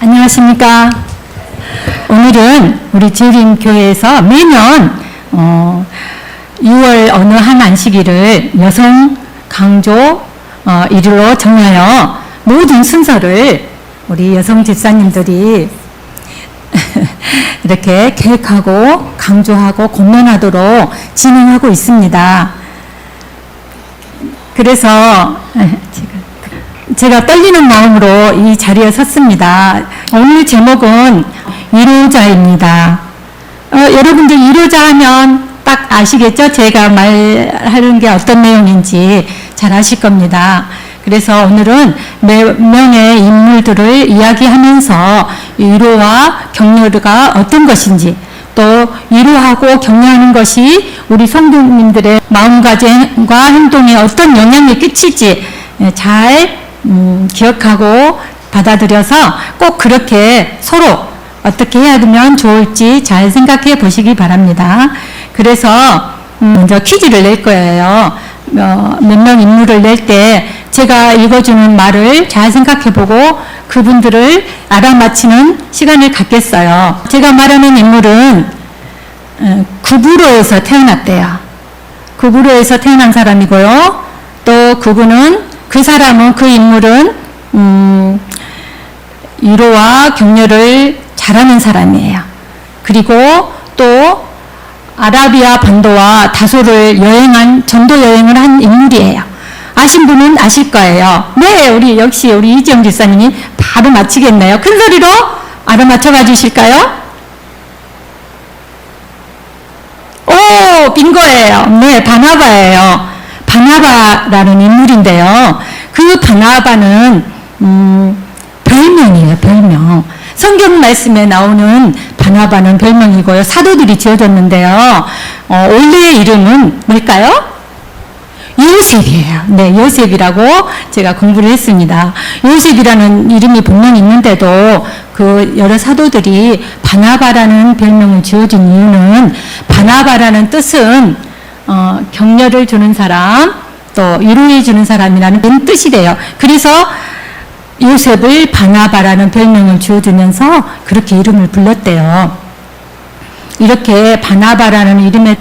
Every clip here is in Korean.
안녕하십니까. 오늘은 우리 재림교회에서 매년 6월 어느 한 안식일을 여성 강조 일로 정하여 모든 순서를 우리 여성 집사님들이 이렇게 계획하고 강조하고 공론하도록 진행하고 있습니다. 그래서 제가 떨리는 마음으로 이 자리에 섰습니다. 오늘 제목은 위로자입니다. 여러분들 위로자 하면 딱 아시겠죠? 제가 말하는 게 어떤 내용인지 잘 아실 겁니다. 그래서 오늘은 몇 명의 인물들을 이야기하면서 위로와 격려가 어떤 것인지, 또 위로하고 격려하는 것이 우리 성도님들의 마음가짐과 행동에 어떤 영향을 끼칠지 잘 기억하고 받아들여서 꼭 그렇게 서로 어떻게 해야 되면 좋을지 잘 생각해 보시기 바랍니다. 그래서 먼저 퀴즈를 낼 거예요. 몇 명 인물을 낼 때 제가 읽어주는 말을 잘 생각해 보고 그분들을 알아맞히는 시간을 갖겠어요. 제가 말하는 인물은 구부로에서 태어났대요. 구부로에서 태어난 사람이고요. 또 그 사람은, 그 인물은 위로와 격려를 잘하는 사람이에요. 그리고 또 아라비아 반도와 다소를 전도 여행을 한 인물이에요. 아신 분은 아실 거예요. 네, 역시 우리 이지영 집사님이 바로 맞히겠네요. 큰 소리로 알아맞혀가 주실까요? 오, 빙고예요. 네, 바나바예요. 바나바라는 인물인데요. 그 바나바는 별명이에요. 별명. 성경 말씀에 나오는 바나바는 별명이고요. 사도들이 지어줬는데요. 원래의 이름은 뭘까요? 요셉이에요. 네, 요셉이라고 제가 공부를 했습니다. 요셉이라는 이름이 분명히 있는데도 그 여러 사도들이 바나바라는 별명을 지어준 이유는, 바나바라는 뜻은 격려를 주는 사람, 또 위로해 주는 사람이라는 뜻이래요. 그래서 요셉을 바나바라는 별명을 지어주면서 그렇게 이름을 불렀대요. 이렇게 바나바라는 이름의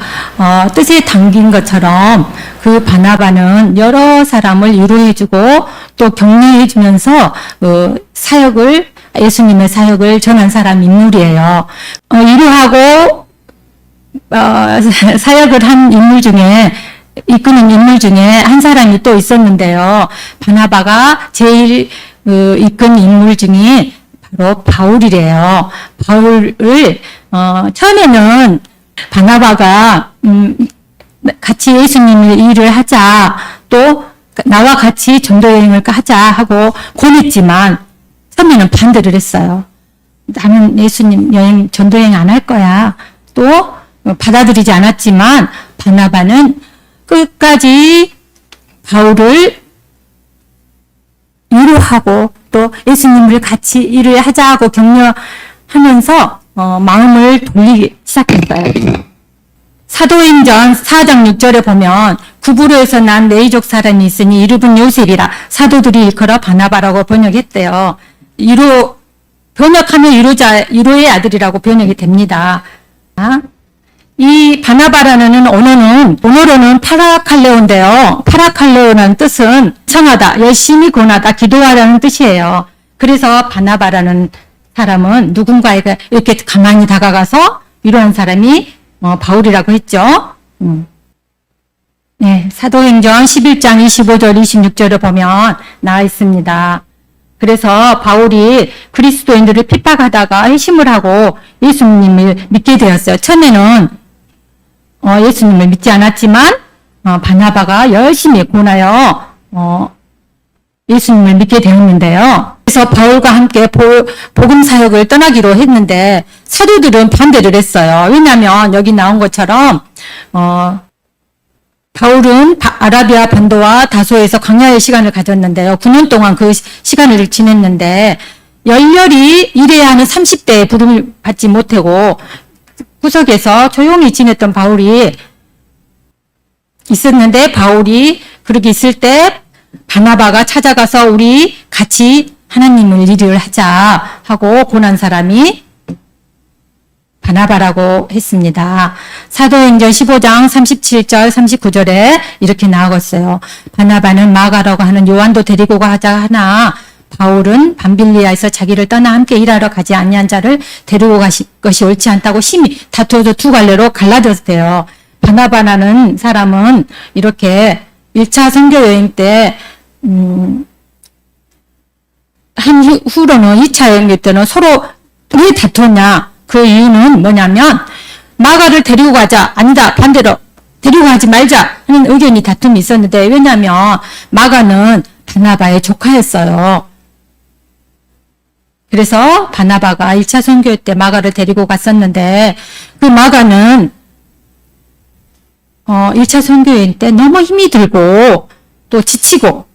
뜻에 담긴 것처럼 그 바나바는 여러 사람을 위로해주고 또 격려해주면서 예수님의 사역을 전한 사람 인물이에요. 위로하고 사역을 한 인물 중에, 이끄는 인물 중에 한 사람이 또 있었는데요. 바나바가 제일 이끈 인물 중에 바로 바울이래요. 바울을 처음에는 바나바가 같이 예수님의 일을 하자, 또 나와 같이 전도 여행을 하자 하고 권했지만 처음에는 반대를 했어요. 나는 예수님 여행, 전도 여행 안 할 거야. 또 받아들이지 않았지만 바나바는 끝까지 바울을 위로하고 또 예수님을 같이 일을 하자고 격려하면서 마음을 돌리기 시작했어요. 사도행전 4장 6절에 보면 구부로에서 난 레이족 사람이 있으니 이름은 요셉이라 사도들이 일컬어 바나바라고 번역했대요. 번역하면 위로의 아들이라고 번역이 됩니다. 이 바나바라는 언어로는 파라칼레오인데요. 파라칼레오라는 뜻은 청하다, 열심히 권하다, 기도하라는 뜻이에요. 그래서 바나바라는 사람은 누군가에게 이렇게 가만히 다가가서 위로한 사람이 바울이라고 했죠. 네, 사도행전 11장 25절 26절을 보면 나와 있습니다. 그래서 바울이 그리스도인들을 핍박하다가 회심을 하고 예수님을 믿게 되었어요. 처음에는 예수님을 믿지 않았지만 바나바가 열심히 권하여 예수님을 믿게 되었는데요. 그래서 바울과 함께 복음 사역을 떠나기로 했는데 사도들은 반대를 했어요. 왜냐하면 여기 나온 것처럼 바울은 아라비아 반도와 다소에서 광야의 시간을 가졌는데요. 9년 동안 그 시간을 지냈는데 열렬히 일해야 하는 30대에 부름을 받지 못하고 구석에서 조용히 지냈던 바울이 있었는데, 바울이 그렇게 있을 때 바나바가 찾아가서 우리 같이 하나님을 일을 하자 하고 권한 사람이 바나바라고 했습니다. 사도행전 15장 37절 39절에 이렇게 나왔어요. 바나바는 마가라고 하는 요한도 데리고 가자 하나 바울은 밤빌리아에서 자기를 떠나 함께 일하러 가지 아니한 자를 데리고 가실 것이 옳지 않다고 심히 다투어서 두 갈래로 갈라졌대요. 바나바라는 사람은 이렇게 1차 선교 여행 때 한 후로는 2차 여행 때는 서로 왜 다투었냐? 그 이유는 뭐냐면 마가를 데리고 가자, 아니다, 반대로 데리고 가지 말자 하는 의견이 다툼이 있었는데 왜냐하면 마가는 바나바의 조카였어요. 그래서 바나바가 1차 선교 때 마가를 데리고 갔었는데 그 마가는 1차 선교여행 때 너무 힘이 들고 또 지치고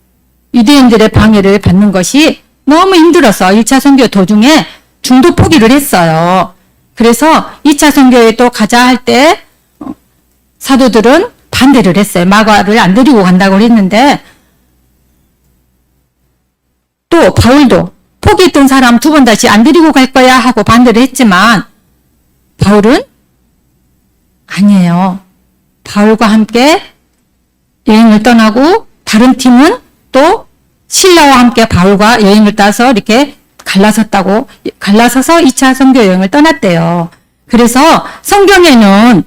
유대인들의 방해를 받는 것이 너무 힘들어서 1차 선교 도중에 중도 포기를 했어요. 그래서 2차 선교에 또 가자 할 때 사도들은 반대를 했어요. 마가를 안 데리고 간다고 했는데 또 바울도 포기했던 사람 두 번 다시 안 데리고 갈 거야 하고 반대를 했지만 바울은 아니에요. 바울과 함께 여행을 떠나고 다른 팀은 또 신라와 함께 바울과 여행을 따서 이렇게 갈라서서 2차 선교 여행을 떠났대요. 그래서 성경에는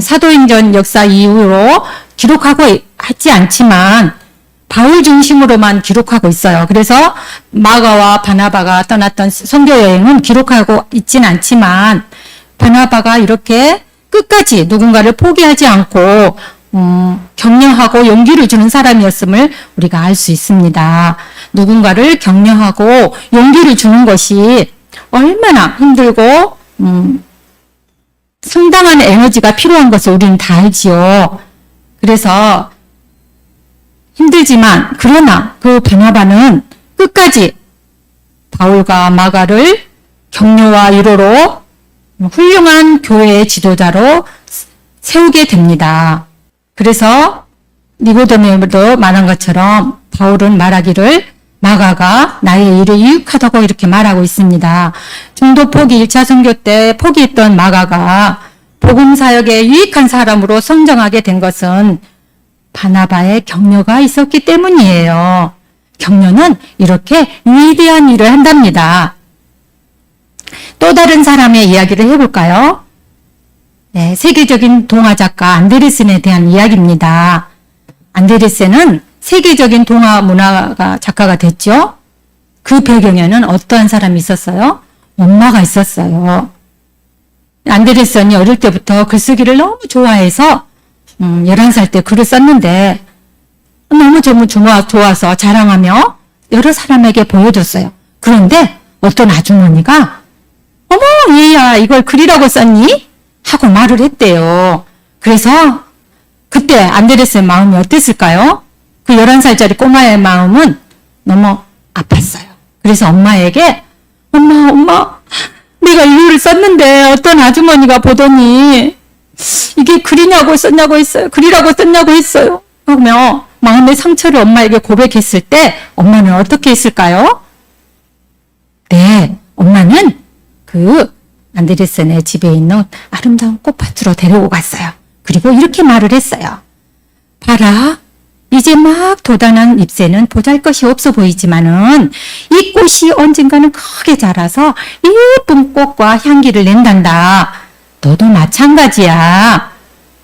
사도행전 역사 이후로 기록하고 하지 않지만 바울 중심으로만 기록하고 있어요. 그래서 마가와 바나바가 떠났던 선교 여행은 기록하고 있진 않지만 바나바가 이렇게 끝까지 누군가를 포기하지 않고 격려하고 용기를 주는 사람이었음을 우리가 알 수 있습니다. 누군가를 격려하고 용기를 주는 것이 얼마나 힘들고 상당한 에너지가 필요한 것을 우리는 다 알지요. 그래서 힘들지만 그러나 그 바나바는 끝까지 바울과 마가를 격려와 위로로 훌륭한 교회의 지도자로 세우게 됩니다. 그래서 니고데모도 말한 것처럼 바울은 말하기를 마가가 나의 일을 유익하다고 이렇게 말하고 있습니다. 중도 포기 1차 선교 때 포기했던 마가가 복음 사역에 유익한 사람으로 성장하게 된 것은 바나바의 격려가 있었기 때문이에요. 격려는 이렇게 위대한 일을 한답니다. 또 다른 사람의 이야기를 해볼까요? 네, 세계적인 동화 작가 안데르센에 대한 이야기입니다. 안데르센은 세계적인 동화 문화가 작가가 됐죠. 그 배경에는 어떠한 사람이 있었어요? 엄마가 있었어요. 안데르센이 어릴 때부터 글쓰기를 너무 좋아해서 11살 때 글을 썼는데 너무 좋아서 자랑하며 여러 사람에게 보여줬어요. 그런데 어떤 아주머니가 어머 얘야 이걸 글이라고 썼니? 하고 말을 했대요. 그래서 그때 안데르센 마음이 어땠을까요? 그 11살짜리 꼬마의 마음은 너무 아팠어요. 그래서 엄마에게 엄마 내가 이 글을 썼는데 어떤 아주머니가 보더니 이게 글이라고 썼냐고 했어요. 그러며 마음의 상처를 엄마에게 고백했을 때 엄마는 어떻게 했을까요? 네, 엄마는 그 안데르센의 집에 있는 아름다운 꽃밭으로 데리고 갔어요. 그리고 이렇게 말을 했어요. 봐라, 이제 막 돋아난 잎새는 보잘것이 없어 보이지만은 이 꽃이 언젠가는 크게 자라서 예쁜 꽃과 향기를 낸단다. 너도 마찬가지야.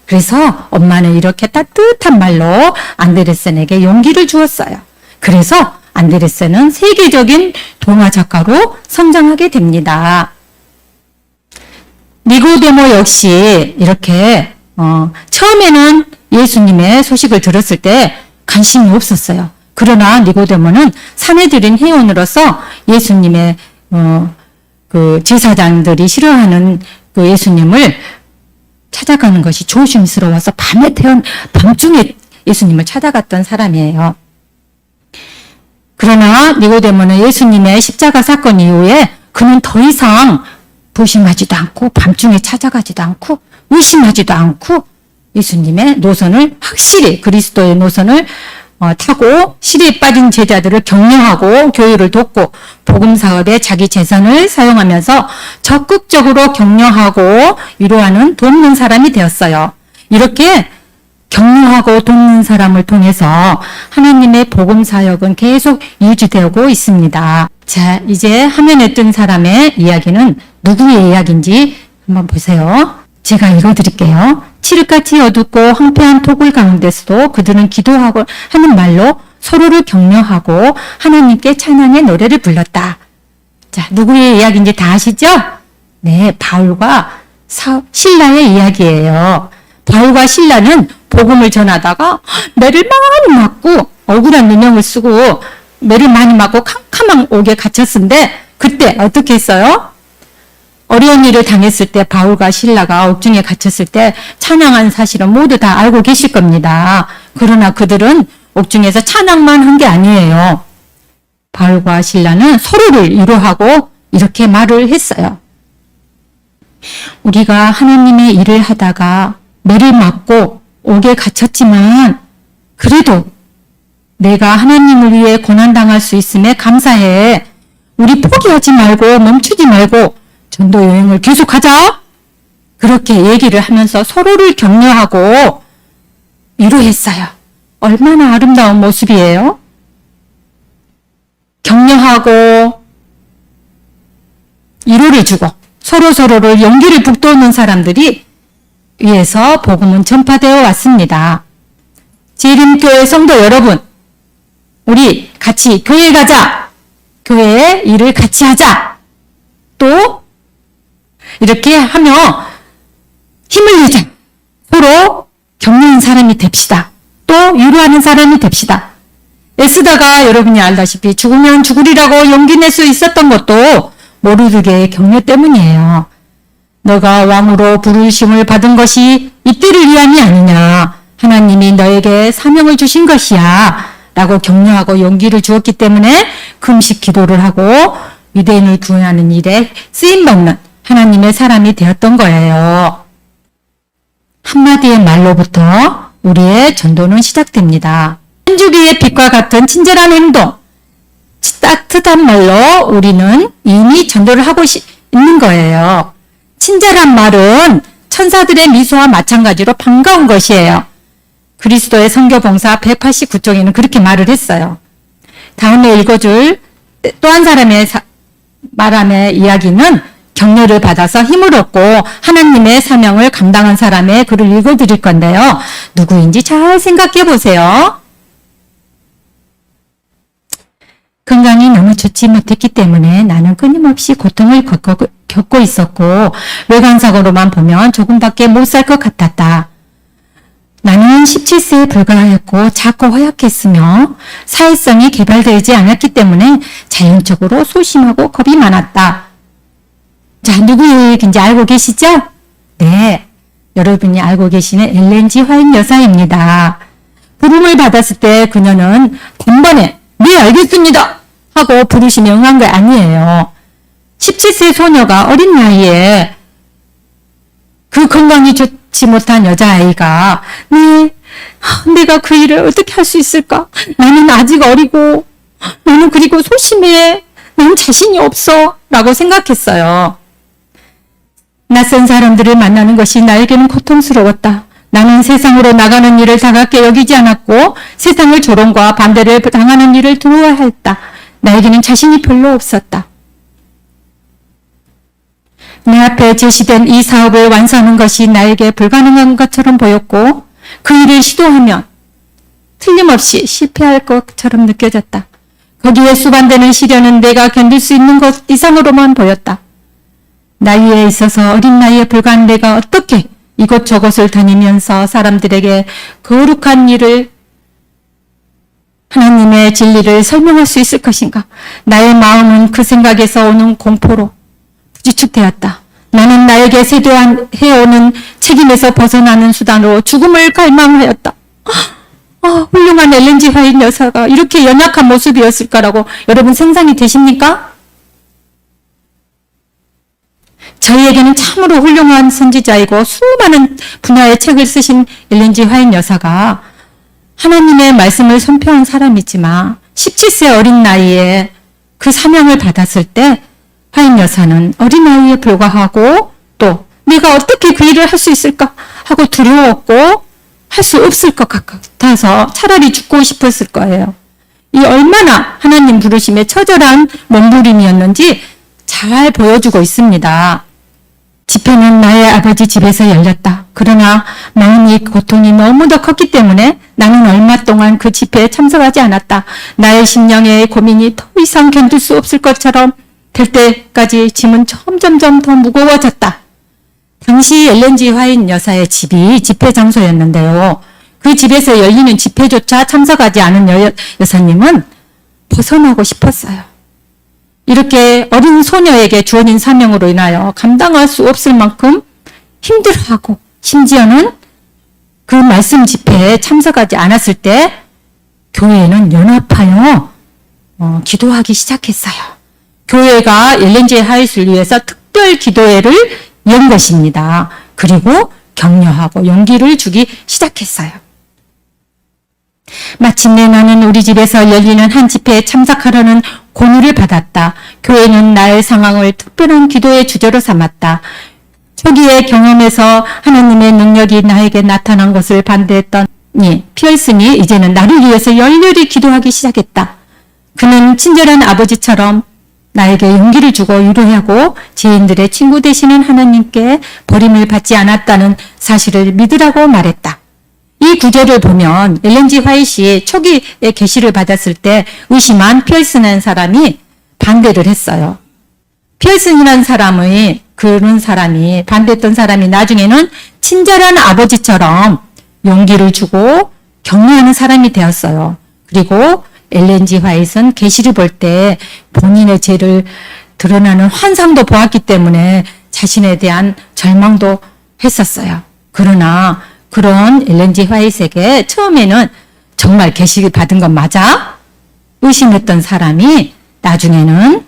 그래서 엄마는 이렇게 따뜻한 말로 안데르센에게 용기를 주었어요. 그래서 안데르센은 세계적인 동화 작가로 성장하게 됩니다. 니고데모 역시 이렇게 처음에는 예수님의 소식을 들었을 때 관심이 없었어요. 그러나 니고데모는 사내들인 회원으로서 예수님의 그 제사장들이 싫어하는 그 예수님을 찾아가는 것이 조심스러워서 밤중에 예수님을 찾아갔던 사람이에요. 그러나 니고데모는 예수님의 십자가 사건 이후에 그는 더 이상 도심하지도 않고 밤중에 찾아가지도 않고 의심하지도 않고 예수님의 노선을 확실히 그리스도의 노선을 타고 실에 빠진 제자들을 격려하고 교육을 돕고 복음 사업에 자기 재산을 사용하면서 적극적으로 격려하고 위로하는 돕는 사람이 되었어요. 이렇게 격려하고 돕는 사람을 통해서 하나님의 복음 사역은 계속 유지되고 있습니다. 자, 이제 화면에 뜬 사람의 이야기는 누구의 이야기인지 한번 보세요. 제가 읽어드릴게요. 칠흑같이 어둡고 황폐한 토굴 가운데서도 그들은 기도하고 하는 말로 서로를 격려하고 하나님께 찬양의 노래를 불렀다. 자, 누구의 이야기인지 다 아시죠? 네, 바울과 실라의 이야기예요. 바울과 실라는 복음을 전하다가 매를 많이 맞고 억울한 누명을 쓰고 매를 많이 맞고 캄캄한 옥에 갇혔는데 그때 어떻게 했어요? 어려운 일을 당했을 때 바울과 실라가 옥중에 갇혔을 때 찬양한 사실은 모두 다 알고 계실 겁니다. 그러나 그들은 옥중에서 찬양만 한 게 아니에요. 바울과 실라는 서로를 위로하고 이렇게 말을 했어요. 우리가 하나님의 일을 하다가 매를 맞고 옥에 갇혔지만 그래도 내가 하나님을 위해 고난당할 수 있음에 감사해. 우리 포기하지 말고 멈추지 말고 전도 여행을 계속하자. 그렇게 얘기를 하면서 서로를 격려하고 위로했어요. 얼마나 아름다운 모습이에요. 격려하고 위로를 주고 서로를 용기를 북돋는 사람들이 위에서 복음은 전파되어 왔습니다. 재림교회 성도 여러분, 우리 같이 교회 가자. 교회의 일을 같이 하자. 또 이렇게 하며 힘을 내자. 서로 격려하는 사람이 됩시다. 또 위로하는 사람이 됩시다. 애쓰다가 여러분이 알다시피 죽으면 죽으리라고 용기 낼 수 있었던 것도 모르드게의 격려 때문이에요. 너가 왕으로 부르심을 받은 것이 이때를 위함이 아니냐. 하나님이 너에게 사명을 주신 것이야. 라고 격려하고 용기를 주었기 때문에 금식 기도를 하고 유대인을 구원하는 일에 쓰임받는 하나님의 사람이 되었던 거예요. 한마디의 말로부터 우리의 전도는 시작됩니다. 한주기의 빛과 같은 친절한 행동, 따뜻한 말로 우리는 이미 전도를 하고 있는 거예요. 친절한 말은 천사들의 미소와 마찬가지로 반가운 것이에요. 그리스도의 선교봉사 189쪽에는 그렇게 말을 했어요. 다음에 읽어줄 또 한 사람의 말함의 이야기는 격려를 받아서 힘을 얻고 하나님의 사명을 감당한 사람의 글을 읽어드릴 건데요. 누구인지 잘 생각해 보세요. 건강이 너무 좋지 못했기 때문에 나는 끊임없이 고통을 겪고 있었고 외관상으로만 보면 조금밖에 못 살 것 같았다. 나는 17세에 불과하였고 작고 허약했으며 사회성이 개발되지 않았기 때문에 자연적으로 소심하고 겁이 많았다. 자, 누구의 얘기인지 알고 계시죠? 네, 여러분이 알고 계시는 엘렌 G 화이트 여사입니다. 부름을 받았을 때 그녀는 단번에 네 알겠습니다 하고 부르심에 응한 게 아니에요. 17세 소녀가 어린 나이에 그 건강이 좋지 못한 여자아이가 네, 내가 그 일을 어떻게 할 수 있을까? 나는 아직 어리고 나는 그리고 소심해. 난 자신이 없어 라고 생각했어요. 낯선 사람들을 만나는 것이 나에게는 고통스러웠다. 나는 세상으로 나가는 일을 다갑게 여기지 않았고 세상을 조롱과 반대를 당하는 일을 두려워했다. 나에게는 자신이 별로 없었다. 내 앞에 제시된 이 사업을 완수하는 것이 나에게 불가능한 것처럼 보였고 그 일을 시도하면 틀림없이 실패할 것처럼 느껴졌다. 거기에 수반되는 시련은 내가 견딜 수 있는 것 이상으로만 보였다. 나이에 있어서 어린 나이에 불과한 내가 어떻게 이곳저곳을 다니면서 사람들에게 거룩한 일을 하나님의 진리를 설명할 수 있을 것인가? 나의 마음은 그 생각에서 오는 공포로 부지축되었다. 나는 나에게 세대해오는 책임에서 벗어나는 수단으로 죽음을 갈망하였다. 훌륭한 엘렌 G 화이트 여사가 이렇게 연약한 모습이었을까라고 여러분 상상이 되십니까? 저희에게는 참으로 훌륭한 선지자이고 수많은 분야의 책을 쓰신 엘렌 G 화이트 여사가 하나님의 말씀을 선포한 사람이지만 17세 어린 나이에 그 사명을 받았을 때 화인 여사는 어린 나이에 불과하고 또 내가 어떻게 그 일을 할 수 있을까 하고 두려웠고 할 수 없을 것 같아서 차라리 죽고 싶었을 거예요. 이 얼마나 하나님 부르심에 처절한 몸부림이었는지 잘 보여주고 있습니다. 집회는 나의 아버지 집에서 열렸다. 그러나 마음이 고통이 너무도 컸기 때문에 나는 얼마 동안 그 집회에 참석하지 않았다. 나의 심령의 고민이 더 이상 견딜 수 없을 것처럼 될 때까지 짐은 점점점 더 무거워졌다. 당시 엘렌 G 화인 여사의 집이 집회 장소였는데요. 그 집에서 열리는 집회조차 참석하지 않은 여사님은 벗어나고 싶었어요. 이렇게 어린 소녀에게 주어진 사명으로 인하여 감당할 수 없을 만큼 힘들어하고 심지어는 그 말씀 집회에 참석하지 않았을 때 교회는 연합하여 기도하기 시작했어요. 교회가 엘렌 G 화이트를 위해서 특별 기도회를 연 것입니다. 그리고 격려하고 용기를 주기 시작했어요. 마침내 나는 우리 집에서 열리는 한 집회에 참석하려는 권유를 받았다. 교회는 나의 상황을 특별한 기도의 주제로 삼았다. 초기의 경험에서 하나님의 능력이 나에게 나타난 것을 반대했던 피얼슨이 이제는 나를 위해서 열렬히 기도하기 시작했다. 그는 친절한 아버지처럼 나에게 용기를 주고 위로하고 지인들의 친구 되시는 하나님께 버림을 받지 않았다는 사실을 믿으라고 말했다. 이 구절을 보면 엘렌 G 화이트이 초기에 계시를 받았을 때 의심한 피얼슨이라는 사람이 반대를 했어요. 피얼슨이라는 그런 사람이 반대했던 사람이 나중에는 친절한 아버지처럼 용기를 주고 격려하는 사람이 되었어요. 그리고 엘렌 G 화이트는 계시를 볼 때 본인의 죄를 드러나는 환상도 보았기 때문에 자신에 대한 절망도 했었어요. 그러나 그런 엘렌 G 화이트에게 처음에는 정말 계시를 받은 건 맞아? 의심했던 사람이 나중에는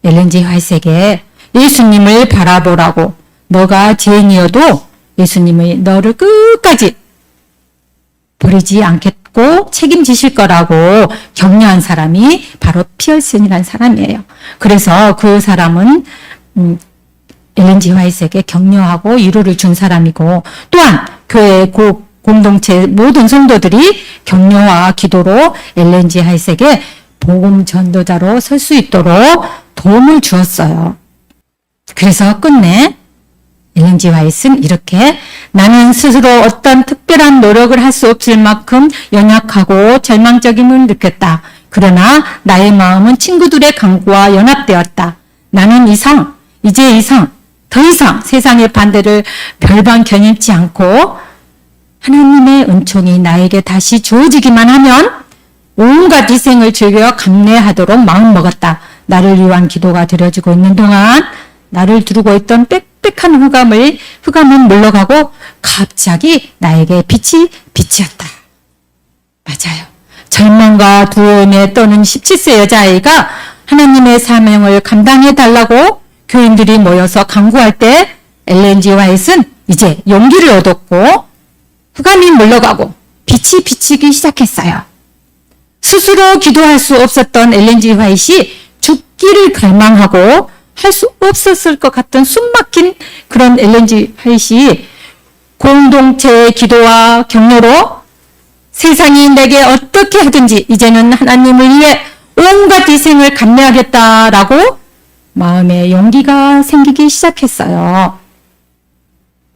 엘렌 G 화이트에게 예수님을 바라보라고, 너가 죄인이어도 예수님이 너를 끝까지 버리지 않겠고 책임지실 거라고 격려한 사람이 바로 피얼슨이라는 사람이에요. 그래서 그 사람은 엘렌 G 화이트에게 격려하고 위로를 준 사람이고, 또한 교회 공동체 모든 성도들이 격려와 기도로 엘렌 G 화이트에게 복음 전도자로 설 수 있도록 도움을 주었어요. 그래서 끝내 엘렌 G 화이트는 이렇게, 나는 스스로 어떤 특별한 노력을 할 수 없을 만큼 연약하고 절망적임을 느꼈다. 그러나 나의 마음은 친구들의 강구와 연합되었다. 나는 이제 더 이상 세상의 반대를 별반 견인치 않고 하나님의 은총이 나에게 다시 주어지기만 하면 온갖 희생을 즐겨 감내하도록 마음먹었다. 나를 위한 기도가 드려지고 있는 동안 나를 두르고 있던 빽빽한 흑암은 물러가고 갑자기 나에게 빛이 비치었다. 맞아요. 절망과 두려움에 떠는 17세 여자아이가 하나님의 사명을 감당해달라고 교인들이 모여서 간구할 때 엘렌 G 화이트는 이제 용기를 얻었고 흑암이 물러가고 빛이 비치기 시작했어요. 스스로 기도할 수 없었던 엘렌 G 화이트이 죽기를 갈망하고 할 수 없었을 것 같은 숨막힌 그런 엘렌 G 화이트이 공동체의 기도와 격려로 세상이 내게 어떻게 하든지 이제는 하나님을 위해 온갖 희생을 감내하겠다라고 마음에 용기가 생기기 시작했어요.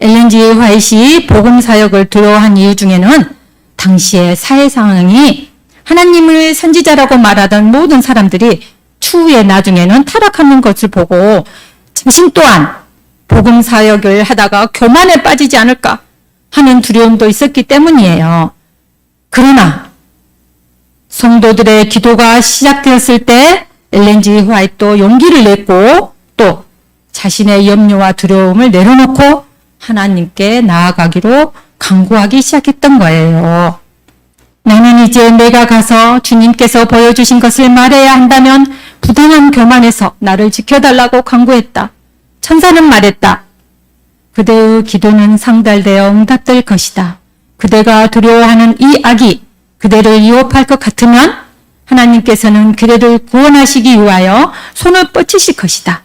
엘렌 G 화이트이 복음 사역을 두려워한 이유 중에는 당시의 사회 상황이 하나님을 선지자라고 말하던 모든 사람들이 추후에 나중에는 타락하는 것을 보고 자신 또한 복음 사역을 하다가 교만에 빠지지 않을까 하는 두려움도 있었기 때문이에요. 그러나 성도들의 기도가 시작되었을 때 엘렌 G 화이트도 용기를 냈고 또 자신의 염려와 두려움을 내려놓고 하나님께 나아가기로 간구하기 시작했던 거예요. 나는 이제 내가 가서 주님께서 보여주신 것을 말해야 한다면 부당한 교만에서 나를 지켜달라고 간구했다. 천사는 말했다. 그대의 기도는 상달되어 응답될 것이다. 그대가 두려워하는 이 악이 그대를 유혹할 것 같으면 하나님께서는 그대를 구원하시기 위하여 손을 뻗치실 것이다.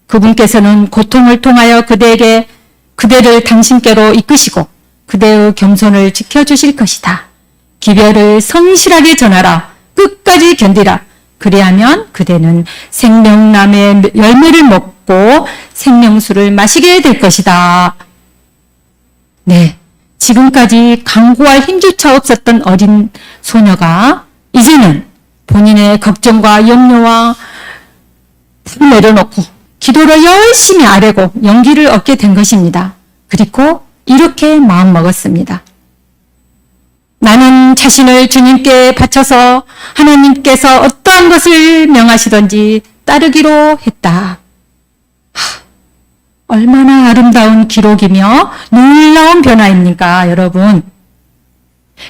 그분께서는 고통을 통하여 그대를 당신께로 이끄시고 그대의 겸손을 지켜주실 것이다. 기별을 성실하게 전하라. 끝까지 견디라. 그리하면 그대는 생명나무의 열매를 먹고 생명수를 마시게 될 것이다. 네, 지금까지 강구할 힘조차 없었던 어린 소녀가 이제는 본인의 걱정과 염려와 내려놓고 기도를 열심히 아뢰고 용기를 얻게 된 것입니다. 그리고 이렇게 마음먹었습니다. 나는 자신을 주님께 바쳐서 하나님께서 어떠한 것을 명하시든지 따르기로 했다. 얼마나 아름다운 기록이며 놀라운 변화입니까, 여러분?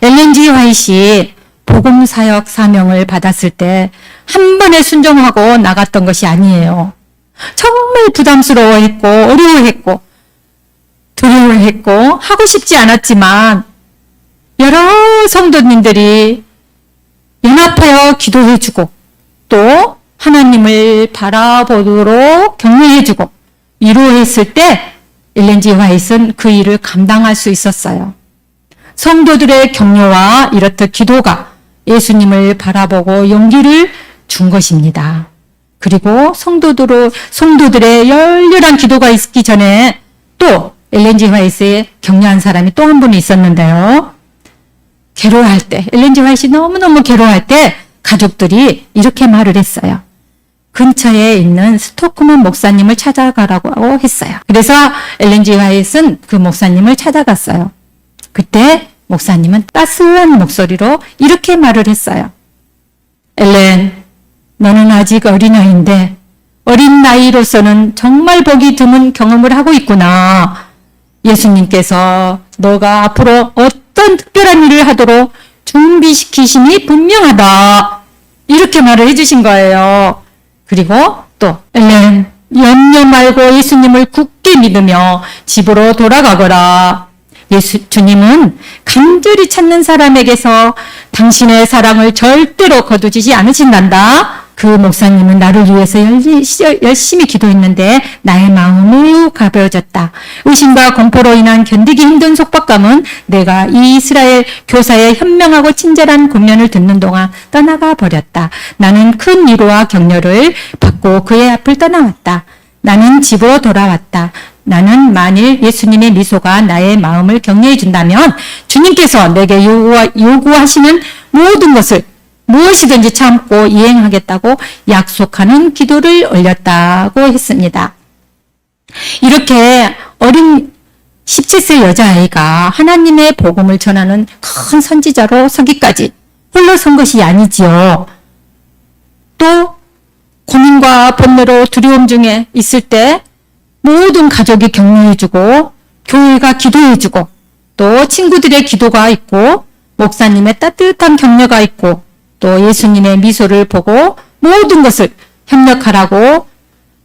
엘렌 G. 화이트이 복음사역 사명을 받았을 때 한 번에 순종하고 나갔던 것이 아니에요. 정말 부담스러워했고 어려워했고 두려워했고 하고 싶지 않았지만 여러 성도님들이 연합하여 기도해주고 또 하나님을 바라보도록 격려해주고 위로했을 때 엘렌 G. 화이트는 그 일을 감당할 수 있었어요. 성도들의 격려와 이렇듯 기도가 예수님을 바라보고 용기를 준 것입니다. 그리고 성도들의 열렬한 기도가 있기 전에 또 엘렌 G. 화이트에 격려한 사람이 또 한 분이 있었는데요. 괴로워할 때, 엘렌 G. 화이트이 너무너무 괴로워할 때 가족들이 이렇게 말을 했어요. 근처에 있는 스토크먼 목사님을 찾아가라고 했어요. 그래서 엘렌 G. 화이트는 그 목사님을 찾아갔어요. 그때 목사님은 따스한 목소리로 이렇게 말을 했어요. 엘렌, 너는 아직 어린아이인데 어린 나이로서는 정말 보기 드문 경험을 하고 있구나. 예수님께서 너가 앞으로 어떤 특별한 일을 하도록 준비시키심이 분명하다. 이렇게 말을 해주신 거예요. 그리고 또 엘렌, 염려 말고 예수님을 굳게 믿으며 집으로 돌아가거라. 주님은 간절히 찾는 사람에게서 당신의 사랑을 절대로 거두지 않으신단다. 그 목사님은 나를 위해서 열심히 기도했는데 나의 마음은 매우 가벼워졌다. 의심과 공포로 인한 견디기 힘든 속박감은 내가 이 이스라엘 교사의 현명하고 친절한 권면을 듣는 동안 떠나가 버렸다. 나는 큰 위로와 격려를 받고 그의 앞을 떠나왔다. 나는 집으로 돌아왔다. 나는 만일 예수님의 미소가 나의 마음을 격려해 준다면 주님께서 내게 요구하시는 모든 것을 무엇이든지 참고 이행하겠다고 약속하는 기도를 올렸다고 했습니다. 이렇게 어린 17세 여자아이가 하나님의 복음을 전하는 큰 선지자로 서기까지 홀로 선 것이 아니지요. 또 고민과 번뇌로 두려움 중에 있을 때 모든 가족이 격려해주고 교회가 기도해주고 또 친구들의 기도가 있고 목사님의 따뜻한 격려가 있고 또 예수님의 미소를 보고 모든 것을 협력하라고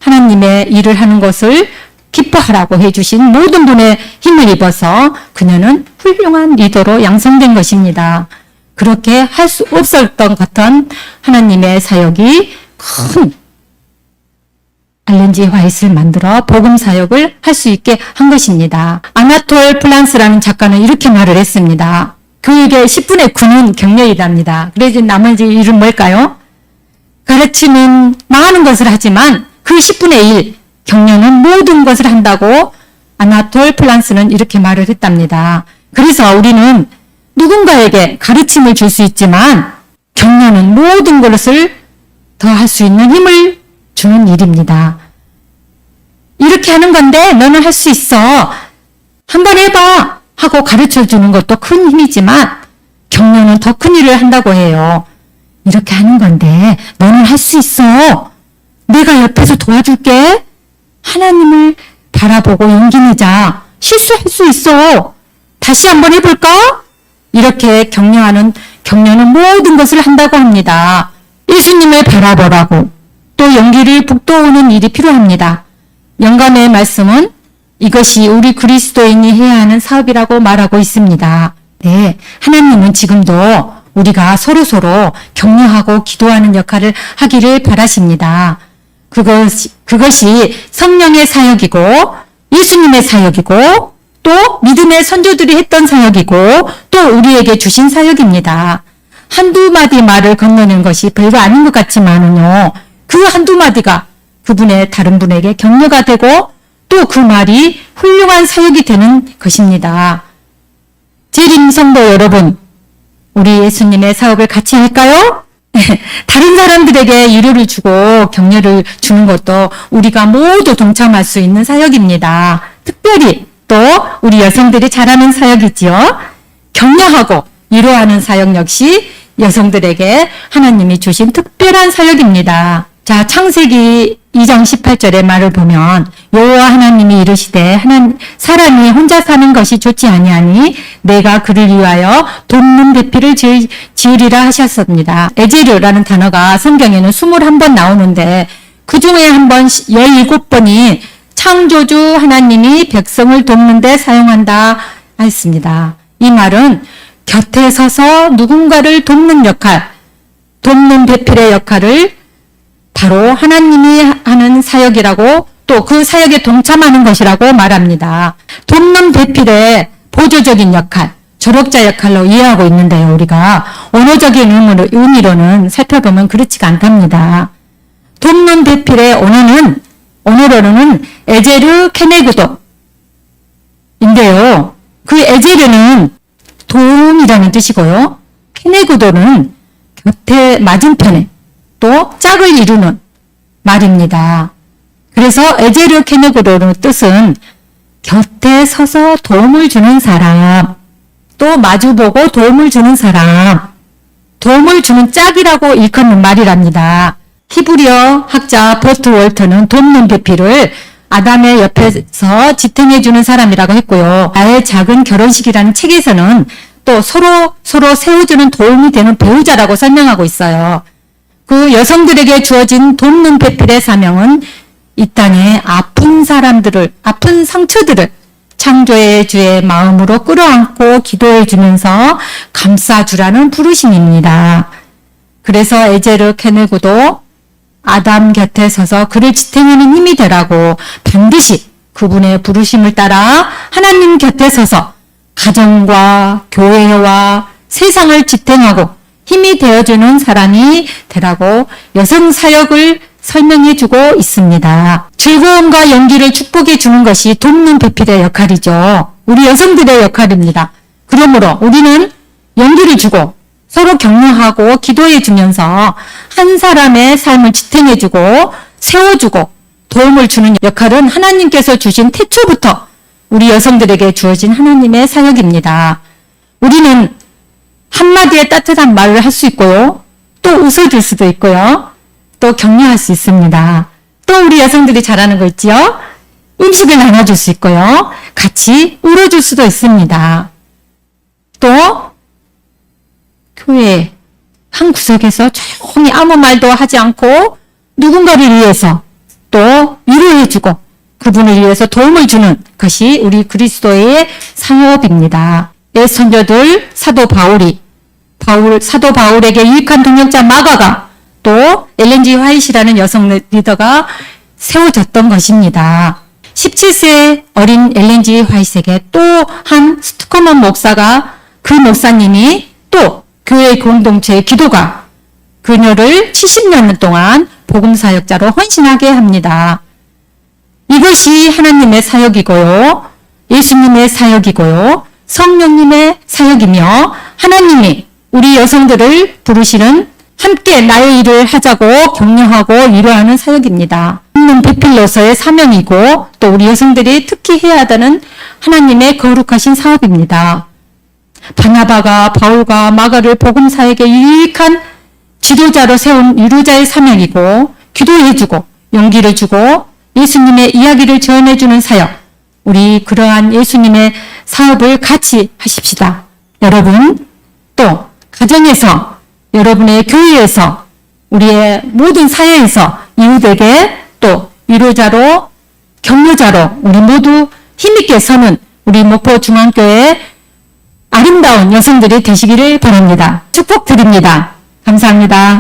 하나님의 일을 하는 것을 기뻐하라고 해주신 모든 분의 힘을 입어서 그녀는 훌륭한 리더로 양성된 것입니다. 그렇게 할 수 없었던 같은 하나님의 사역이 큰 엘렌 G. 화이트를 만들어 복음 사역을 할 수 있게 한 것입니다. 아나톨 플란스라는 작가는 이렇게 말을 했습니다. 그에게 10분의 9는 격려이랍니다. 그래서 나머지 일은 뭘까요? 가르치는 많은 것을 하지만 그 10분의 1, 격려는 모든 것을 한다고 아나톨 플란스는 이렇게 말을 했답니다. 그래서 우리는 누군가에게 가르침을 줄 수 있지만 격려는 모든 것을 더 할 수 있는 힘을 주는 일입니다. 이렇게 하는 건데 너는 할 수 있어. 한번 해봐 하고 가르쳐 주는 것도 큰 힘이지만 격려는 더 큰 일을 한다고 해요. 이렇게 하는 건데 너는 할 수 있어. 내가 옆에서 도와줄게. 하나님을 바라보고 용기 내자. 실수할 수 있어. 다시 한번 해볼까? 이렇게 격려는 모든 것을 한다고 합니다. 예수님을 바라보라고 또 용기를 북돋우는 일이 필요합니다. 영감의 말씀은 이것이 우리 그리스도인이 해야 하는 사업이라고 말하고 있습니다. 네, 하나님은 지금도 우리가 서로서로 격려하고 기도하는 역할을 하기를 바라십니다. 그것이 성령의 사역이고 예수님의 사역이고 또 믿음의 선조들이 했던 사역이고 또 우리에게 주신 사역입니다. 한두 마디 말을 건너는 것이 별거 아닌 것 같지만은요. 그 한두 마디가 그분의 다른 분에게 격려가 되고 또 그 말이 훌륭한 사역이 되는 것입니다. 재림 성도 여러분, 우리 예수님의 사역을 같이 할까요? 다른 사람들에게 위로를 주고 격려를 주는 것도 우리가 모두 동참할 수 있는 사역입니다. 특별히 또 우리 여성들이 잘하는 사역이지요. 격려하고 위로하는 사역 역시 여성들에게 하나님이 주신 특별한 사역입니다. 자, 창세기 2장 18절의 말을 보면 여호와 하나님이 이르시되 사람이 혼자 사는 것이 좋지 아니하니 내가 그를 위하여 돕는 배필을 지으리라 하셨습니다. 에제르라는 단어가 성경에는 21번 나오는데 그 중에 한 번 17번이 창조주 하나님이 백성을 돕는 데 사용한다 했습니다. 이 말은 곁에 서서 누군가를 돕는 역할, 돕는 배필의 역할을 바로 하나님이 하는 사역이라고 또 그 사역에 동참하는 것이라고 말합니다. 돕는 배필의 보조적인 역할, 조력자 역할로 이해하고 있는데요. 우리가 언어적인 의미로는 살펴보면 그렇지가 않답니다. 돕는 배필의 언어로는 에제르 케네그도인데요. 그 에제르는 도움이라는 뜻이고요. 케네그도는 곁에 맞은편에 또 짝을 이루는 말입니다. 그래서 에제르 케네그도의 뜻은 곁에 서서 도움을 주는 사람, 또 마주보고 도움을 주는 사람, 도움을 주는 짝이라고 일컫는 말이랍니다. 히브리어 학자 버트 월터는 돕는 배필을 아담의 옆에서 지탱해주는 사람이라고 했고요. 나의 작은 결혼식이라는 책에서는 또 서로 세워주는 도움이 되는 배우자라고 설명하고 있어요. 그 여성들에게 주어진 돕는 배필의 사명은 이 땅에 아픈 상처들을 창조의 주의 마음으로 끌어안고 기도해 주면서 감싸주라는 부르심입니다. 그래서 에제르 케네고도 아담 곁에 서서 그를 지탱하는 힘이 되라고 반드시 그분의 부르심을 따라 하나님 곁에 서서 가정과 교회와 세상을 지탱하고 힘이 되어주는 사람이 되라고 여성 사역을 설명해주고 있습니다. 즐거움과 용기를 축복해 주는 것이 돕는 배필의 역할이죠. 우리 여성들의 역할입니다. 그러므로 우리는 용기를 주고 서로 격려하고 기도해 주면서 한 사람의 삶을 지탱해 주고 세워주고 도움을 주는 역할은 하나님께서 주신 태초부터 우리 여성들에게 주어진 하나님의 사역입니다. 우리는 한마디의 따뜻한 말을 할 수 있고요. 또 웃어줄 수도 있고요. 또 격려할 수 있습니다. 또 우리 여성들이 잘하는 거 있지요? 음식을 나눠줄 수 있고요. 같이 울어줄 수도 있습니다. 또 교회 한 구석에서 조용히 아무 말도 하지 않고 누군가를 위해서 또 위로해주고 그분을 위해서 도움을 주는 것이 우리 그리스도의 사역입니다. 옛 선조들 사도 바울에게 유익한 동역자 마가가 또 엘렌 G 화이트라는 여성 리더가 세워졌던 것입니다. 17세 어린 엘렌 G 화이트에게 또 한 스투커먼 목사가 그 목사님이 또 교회 공동체의 기도가 그녀를 70년 동안 복음사역자로 헌신하게 합니다. 이것이 하나님의 사역이고요. 예수님의 사역이고요. 성령님의 사역이며 하나님이 우리 여성들을 부르시는 함께 나의 일을 하자고 격려하고 위로하는 사역입니다. 돕는 배필로서의 사명이고 또 우리 여성들이 특히 해야 하는 하나님의 거룩하신 사업입니다. 바나바가 바울과 마가를 복음 사역에 유익한 지도자로 세운 유로자의 사명이고 기도해주고 용기를 주고 예수님의 이야기를 전해주는 사역. 우리 그러한 예수님의 사업을 같이 하십시다. 여러분 또 가정에서 여러분의 교회에서 우리의 모든 사회에서 이웃에게 또 위로자로 격려자로 우리 모두 힘있게 서는 우리 목포중앙교회 아름다운 여성들이 되시기를 바랍니다. 축복드립니다. 감사합니다.